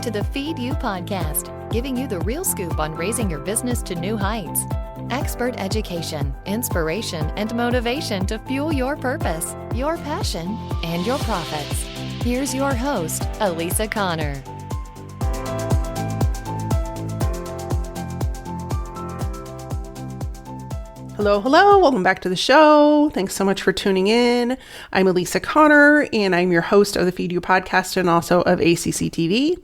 to the Feed You podcast, giving you the real scoop on raising your business to new heights. Expert education, inspiration, and motivation to fuel your purpose, your passion, and your profits. Here's your host, Elisa Connor. Hello. Welcome back to the show. Thanks so much for tuning in. I'm Elisa Connor, and I'm your host of the Feed You podcast and also of ACC TV.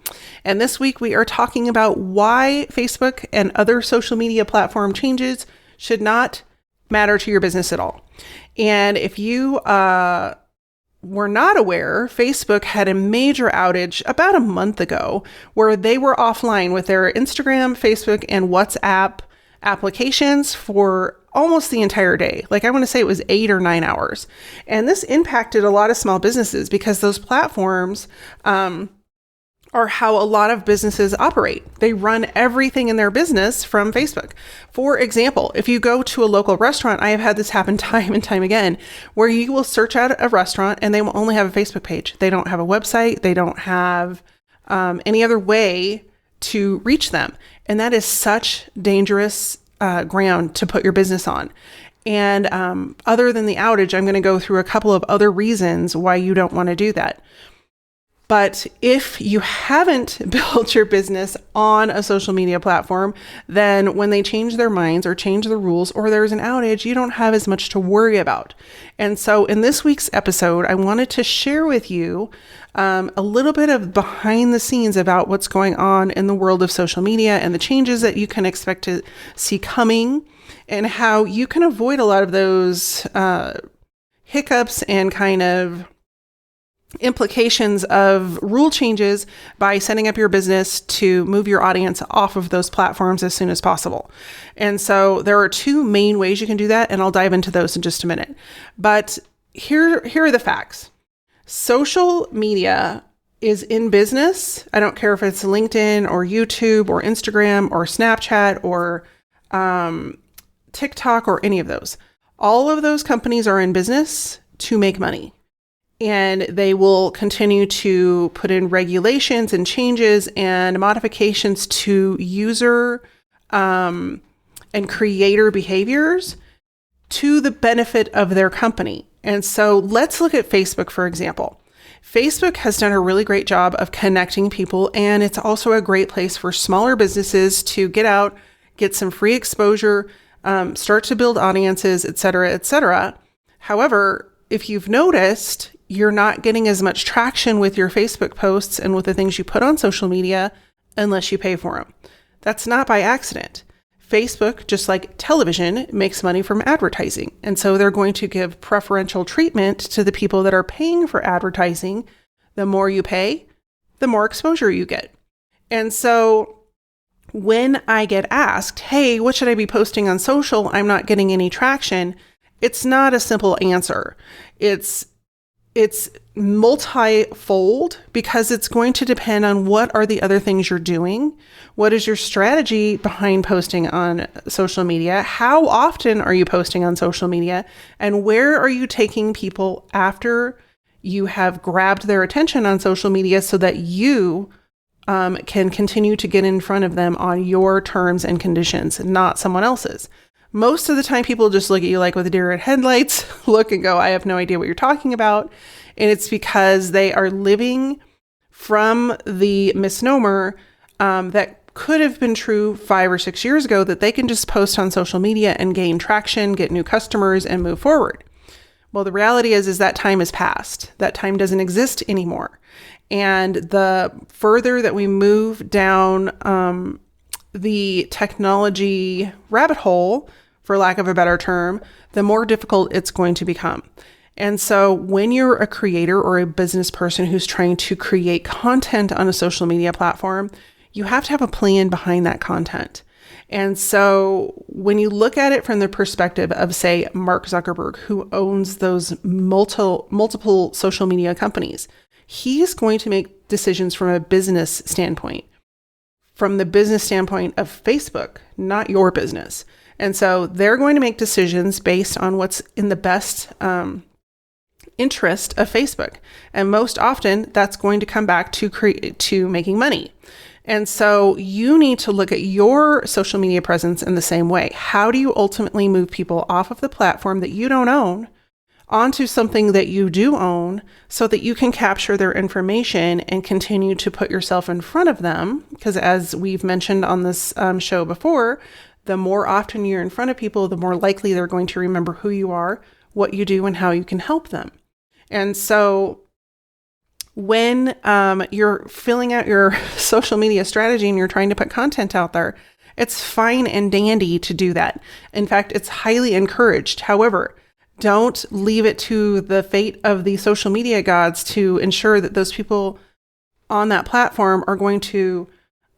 And this week we are talking about why Facebook and other social media platform changes should not matter to your business at all. And if you were not aware, Facebook had a major outage about a month ago where they were offline with their Instagram, Facebook, and WhatsApp applications for almost the entire day. Like I want to say it was 8 or 9 hours. And this impacted a lot of small businesses because those platforms are how a lot of businesses operate. They run everything in their business from Facebook. For example, if you go to a local restaurant, I have had this happen time and time again, where you will search out a restaurant and they will only have a Facebook page. They don't have a website. They don't have any other way to reach them. And that is such dangerous ground to put your business on. And other than the outage, I'm going to go through a couple of other reasons why you don't want to do that. But if you haven't built your business on a social media platform, then when they change their minds or change the rules or there's an outage, you don't have as much to worry about. And so in this week's episode, I wanted to share with you a little bit of behind the scenes about what's going on in the world of social media and the changes that you can expect to see coming and how you can avoid a lot of those hiccups and kind of implications of rule changes by setting up your business to move your audience off of those platforms as soon as possible. And so there are two main ways you can do that, and I'll dive into those in just a minute. But here are the facts. Social media is in business. I don't care if it's LinkedIn or YouTube or Instagram or Snapchat or TikTok or any of those. All of those companies are in business to make money. And they will continue to put in regulations and changes and modifications to user and creator behaviors to the benefit of their company. And so let's look at Facebook, for example. Facebook has done a really great job of connecting people, and it's also a great place for smaller businesses to get out, get some free exposure, start to build audiences, et cetera, et cetera. However, if you've noticed, you're not getting as much traction with your Facebook posts and with the things you put on social media unless you pay for them. That's not by accident. Facebook, just like television, makes money from advertising. And so they're going to give preferential treatment to the people that are paying for advertising. The more you pay, the more exposure you get. And so when I get asked, hey, what should I be posting on social? I'm not getting any traction. It's not a simple answer. It's multi-fold because it's going to depend on what are the other things you're doing. What is your strategy behind posting on social media? How often are you posting on social media? And where are you taking people after you have grabbed their attention on social media so that you can continue to get in front of them on your terms and conditions, not someone else's? Most of the time, people just look at you like with a deer in headlights, look and go, I have no idea what you're talking about. And it's because they are living from the misnomer that could have been true 5 or 6 years ago, that they can just post on social media and gain traction, get new customers, and move forward. Well, the reality is that time is past. That time doesn't exist anymore. And the further that we move down the technology rabbit hole, for lack of a better term, the more difficult it's going to become. And so when you're a creator or a business person who's trying to create content on a social media platform, you have to have a plan behind that content. And so when you look at it from the perspective of, say, Mark Zuckerberg, who owns those multiple social media companies, he's going to make decisions from a business standpoint. From the business standpoint of Facebook, not your business. And so they're going to make decisions based on what's in the best interest of Facebook. And most often that's going to come back to making money. And so you need to look at your social media presence in the same way. How do you ultimately move people off of the platform that you don't own onto something that you do own so that you can capture their information and continue to put yourself in front of them? Because as we've mentioned on this show before, the more often you're in front of people, the more likely they're going to remember who you are, what you do, and how you can help them. And so when you're filling out your social media strategy and you're trying to put content out there, it's fine and dandy to do that. In fact, it's highly encouraged. However, don't leave it to the fate of the social media gods to ensure that those people on that platform are going to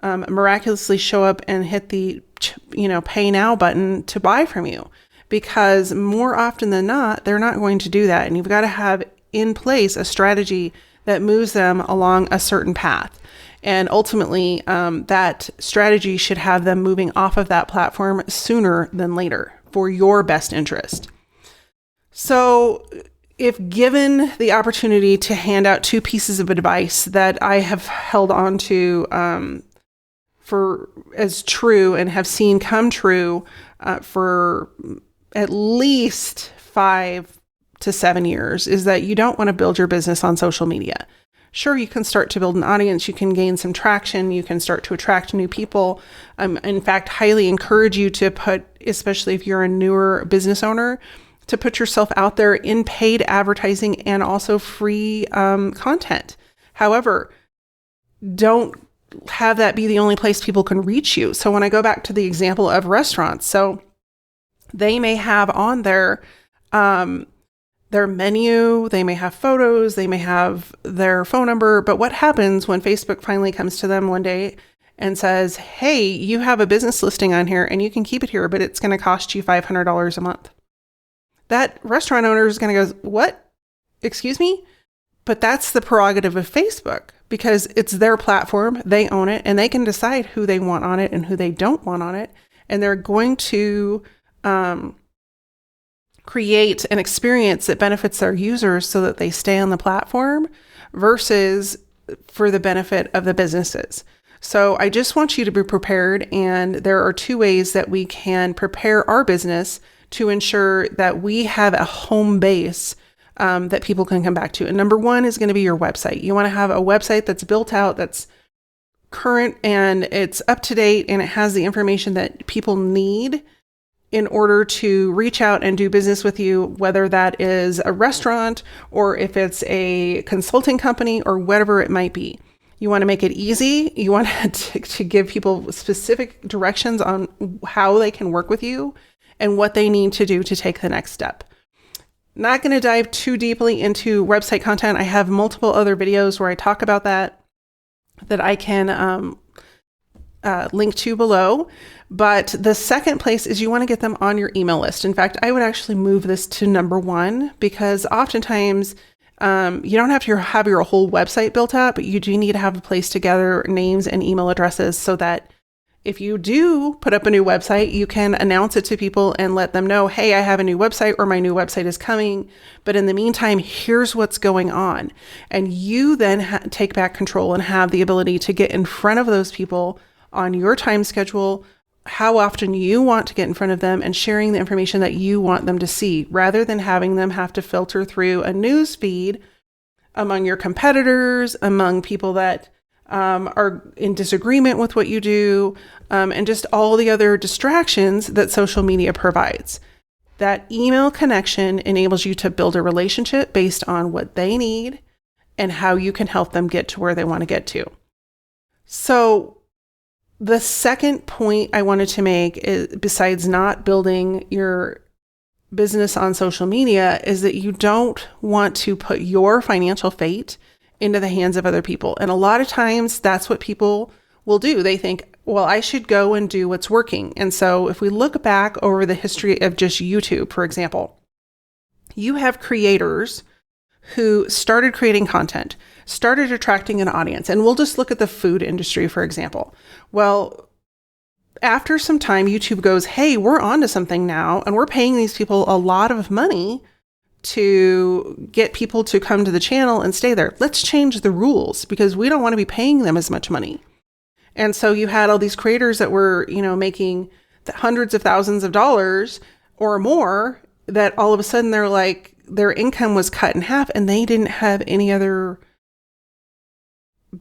miraculously show up and hit the pay now button to buy from you. Because more often than not, they're not going to do that. And you've got to have in place a strategy that moves them along a certain path. And ultimately, that strategy should have them moving off of that platform sooner than later for your best interest. So if given the opportunity to hand out 2 pieces of advice that I have held on to for as true and have seen come true for at least 5 to 7 years, is that you don't want to build your business on social media. Sure, you can start to build an audience, you can gain some traction, you can start to attract new people. In fact, highly encourage you to put, especially if you're a newer business owner, to put yourself out there in paid advertising and also free content. However, don't have that be the only place people can reach you. So when I go back to the example of restaurants, so they may have on their menu, they may have photos, they may have their phone number, but what happens when Facebook finally comes to them one day and says, hey, you have a business listing on here and you can keep it here, but it's going to cost you $500 a month? That restaurant owner is going to go, what? Excuse me? But that's the prerogative of Facebook because it's their platform, they own it, and they can decide who they want on it and who they don't want on it. And they're going to create an experience that benefits their users so that they stay on the platform versus for the benefit of the businesses. So I just want you to be prepared. And there are 2 ways that we can prepare our business to ensure that we have a home base that people can come back to. And number 1 is going to be your website. You want to have a website that's built out, that's current and it's up to date, and it has the information that people need in order to reach out and do business with you, whether that is a restaurant or if it's a consulting company or whatever it might be. You want to make it easy. You want to give people specific directions on how they can work with you and what they need to do to take the next step. Not going to dive too deeply into website content. I have multiple other videos where I talk about that I can link to below. But the second place is you want to get them on your email list. In fact, I would actually move this to number 1 because oftentimes you don't have to have your whole website built out, but you do need to have a place to gather names and email addresses so that if you do put up a new website, you can announce it to people and let them know, hey, I have a new website or my new website is coming. But in the meantime, here's what's going on. And you then take back control and have the ability to get in front of those people on your time schedule, how often you want to get in front of them, and sharing the information that you want them to see, rather than having them have to filter through a news feed among your competitors, among people that are in disagreement with what you do, and just all the other distractions that social media provides. That email connection enables you to build a relationship based on what they need and how you can help them get to where they want to get to. So the second point I wanted to make is, besides not building your business on social media, is that you don't want to put your financial fate into the hands of other people. And a lot of times that's what people will do. They think, well, I should go and do what's working. And so if we look back over the history of just YouTube, for example, you have creators who started creating content, started attracting an audience. And we'll just look at the food industry, for example. Well, after some time, YouTube goes, hey, we're onto something now, and we're paying these people a lot of money to get people to come to the channel and stay there. Let's change the rules because we don't want to be paying them as much money. And so you had all these creators that were, making hundreds of thousands of dollars or more, that all of a sudden they're like, their income was cut in half and they didn't have any other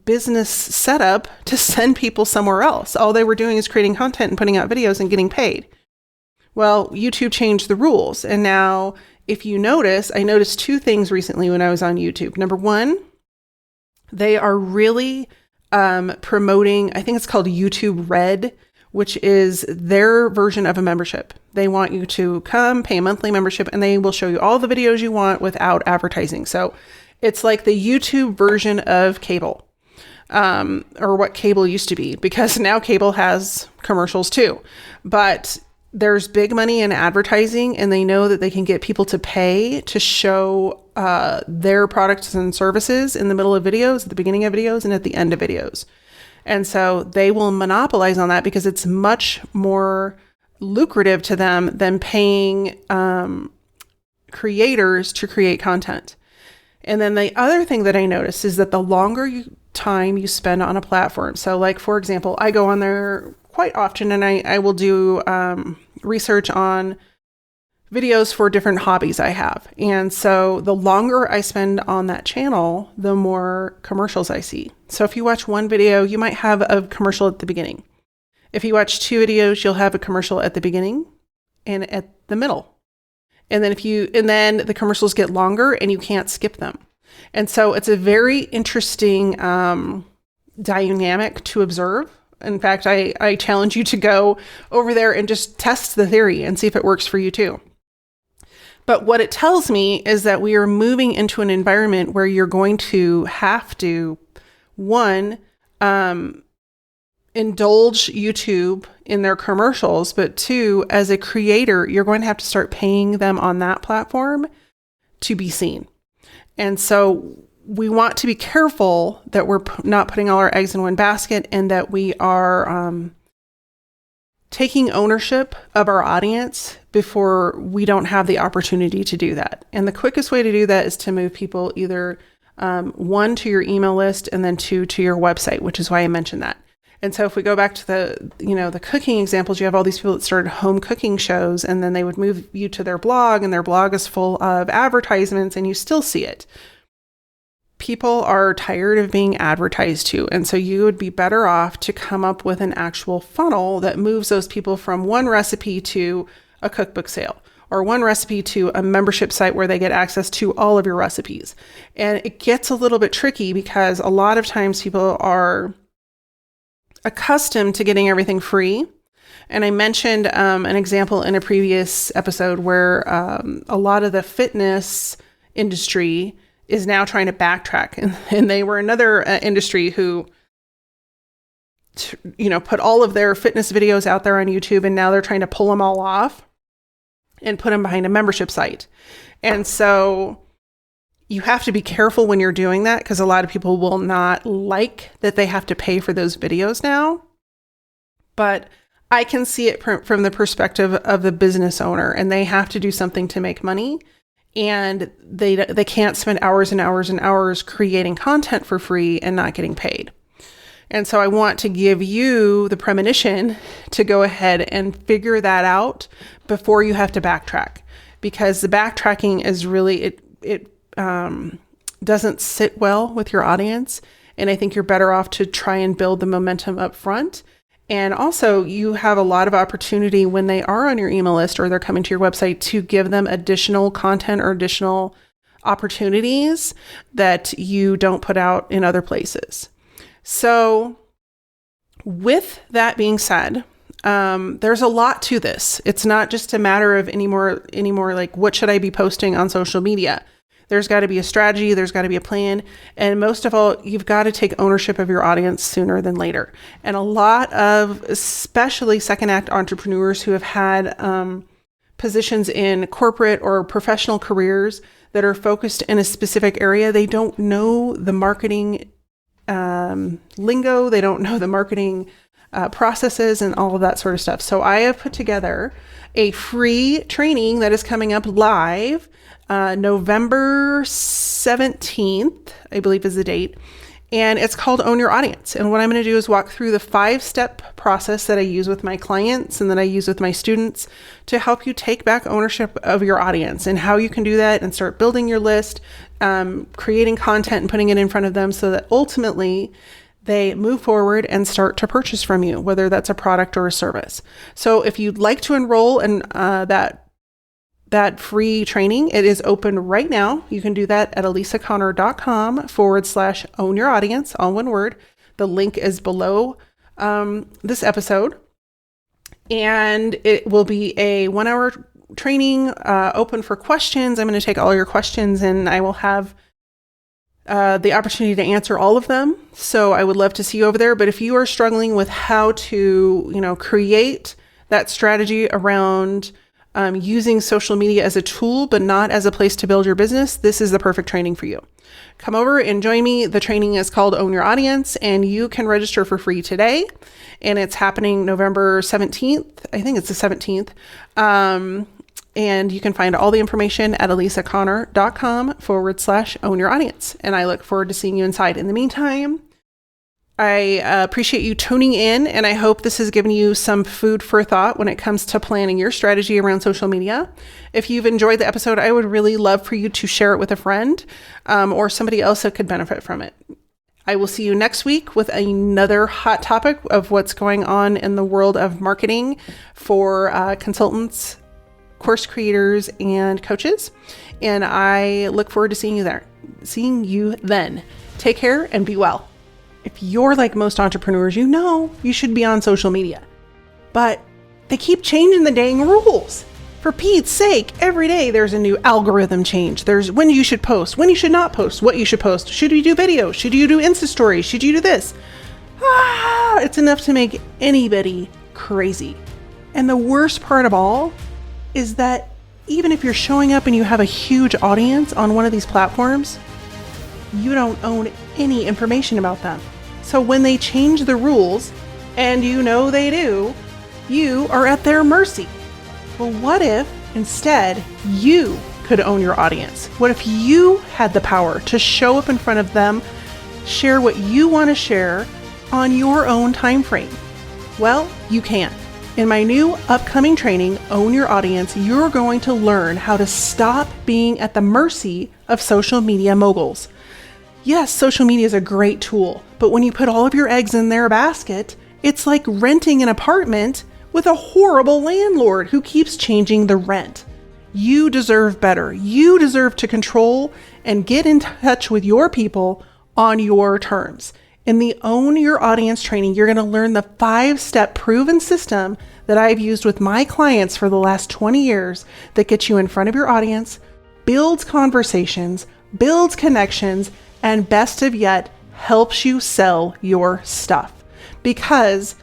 business setup to send people somewhere else. All they were doing is creating content and putting out videos and getting paid. Well, YouTube changed the rules. And now if you notice, I noticed two things recently when I was on YouTube. Number one, they are really promoting, I think it's called YouTube Red, which is their version of a membership. They want you to come, pay a monthly membership, and they will show you all the videos you want without advertising. So it's like the YouTube version of cable, or what cable used to be, because now cable has commercials too. But there's big money in advertising, and they know that they can get people to pay to show their products and services in the middle of videos, at the beginning of videos, and at the end of videos. And so they will monopolize on that because it's much more lucrative to them than paying creators to create content. And then the other thing that I noticed is that the longer time you spend on a platform. So like, for example, I go on there quite often and I will do research on videos for different hobbies I have. And so the longer I spend on that channel, the more commercials I see. So if you watch one video, you might have a commercial at the beginning. If you watch two videos, you'll have a commercial at the beginning and at the middle. And then the commercials get longer and you can't skip them. And so it's a very interesting dynamic to observe. In fact, I challenge you to go over there and just test the theory and see if it works for you too. But what it tells me is that we are moving into an environment where you're going to have to, one, indulge YouTube in their commercials, but two, as a creator, you're going to have to start paying them on that platform to be seen. And so we want to be careful that we're not putting all our eggs in one basket, and that we are taking ownership of our audience before we don't have the opportunity to do that. And the quickest way to do that is to move people either one, to your email list, and then two, to your website, which is why I mentioned that. And so if we go back to the cooking examples, you have all these people that started home cooking shows, and then they would move you to their blog, and their blog is full of advertisements, and you still see it. People are tired of being advertised to. And so you would be better off to come up with an actual funnel that moves those people from one recipe to a cookbook sale, or one recipe to a membership site where they get access to all of your recipes. And it gets a little bit tricky because a lot of times people are accustomed to getting everything free. And I mentioned an example in a previous episode where a lot of the fitness industry is now trying to backtrack. And they were another industry who, put all of their fitness videos out there on YouTube, and now they're trying to pull them all off and put them behind a membership site. And so you have to be careful when you're doing that, because a lot of people will not like that they have to pay for those videos now. But I can see it from the perspective of the business owner, and they have to do something to make money. And they can't spend hours and hours and hours creating content for free and not getting paid. And so I want to give you the premonition to go ahead and figure that out before you have to backtrack, because the backtracking is really, it doesn't sit well with your audience. And I think you're better off to try and build the momentum up front. And also, you have a lot of opportunity when they are on your email list or they're coming to your website to give them additional content or additional opportunities that you don't put out in other places. So with that being said, there's a lot to this. It's not just a matter of anymore like, what should I be posting on social media? There's got to be a strategy. There's got to be a plan. And most of all, you've got to take ownership of your audience sooner than later. And a lot of, especially second act entrepreneurs who have had positions in corporate or professional careers that are focused in a specific area, they don't know the marketing lingo. They don't know the marketing processes and all of that sort of stuff. So I have put together a free training that is coming up live November 17th, I believe is the date. And it's called Own Your Audience. And what I'm going to do is walk through the 5-step process that I use with my clients and that I use with my students to help you take back ownership of your audience and how you can do that and start building your list, creating content and putting it in front of them so that ultimately they move forward and start to purchase from you, whether that's a product or a service. So if you'd like to enroll in that free training, it is open right now. You can do that at elisaconnor.com/own your audience, all one word. The link is below this episode. And it will be a 1-hour training open for questions. I'm going to take all your questions and I will have the opportunity to answer all of them. So I would love to see you over there. But if you are struggling with how to, create that strategy around using social media as a tool, but not as a place to build your business, this is the perfect training for you. Come over and join me. The training is called Own Your Audience, and you can register for free today. And it's happening November 17th. I think it's the 17th. And you can find all the information at elisaconnor.com/own your audience. And I look forward to seeing you inside. In the meantime, I appreciate you tuning in, and I hope this has given you some food for thought when it comes to planning your strategy around social media. If you've enjoyed the episode, I would really love for you to share it with a friend or somebody else that could benefit from it. I will see you next week with another hot topic of what's going on in the world of marketing for consultants, course creators, and coaches. And I look forward to seeing you then. Take care and be well. If you're like most entrepreneurs, you should be on social media, but they keep changing the dang rules. For Pete's sake, every day there's a new algorithm change. There's when you should post, when you should not post, what you should post. Should you do video? Should you do Insta stories? Should you do this? It's enough to make anybody crazy. And the worst part of all is that even if you're showing up and you have a huge audience on one of these platforms, you don't own any information about them. So when they change the rules, and they do, you are at their mercy. Well, what if instead you could own your audience? What if you had the power to show up in front of them, share what you want to share on your own time frame? Well, you can. In my new upcoming training, Own Your Audience, you're going to learn how to stop being at the mercy of social media moguls. Yes, social media is a great tool, but when you put all of your eggs in their basket, it's like renting an apartment with a horrible landlord who keeps changing the rent. You deserve better. You deserve to control and get in touch with your people on your terms. In the Own Your Audience training, you're going to learn the 5-step proven system that I've used with my clients for the last 20 years that gets you in front of your audience, builds conversations, builds connections, and best of yet, helps you sell your stuff. Because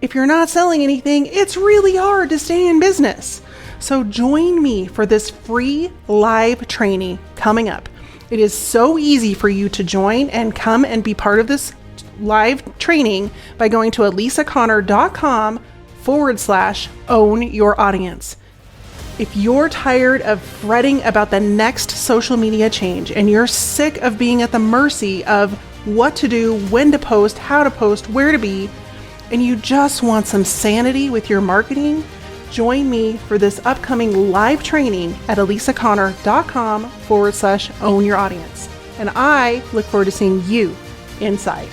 if you're not selling anything, it's really hard to stay in business. So join me for this free live training coming up. It is so easy for you to join and come and be part of this live training by going to elisaconnor.com/own your audience. If you're tired of fretting about the next social media change and you're sick of being at the mercy of what to do, when to post, how to post, where to be, and you just want some sanity with your marketing, join me for this upcoming live training at elisaconnor.com/own your audience. And I look forward to seeing you inside.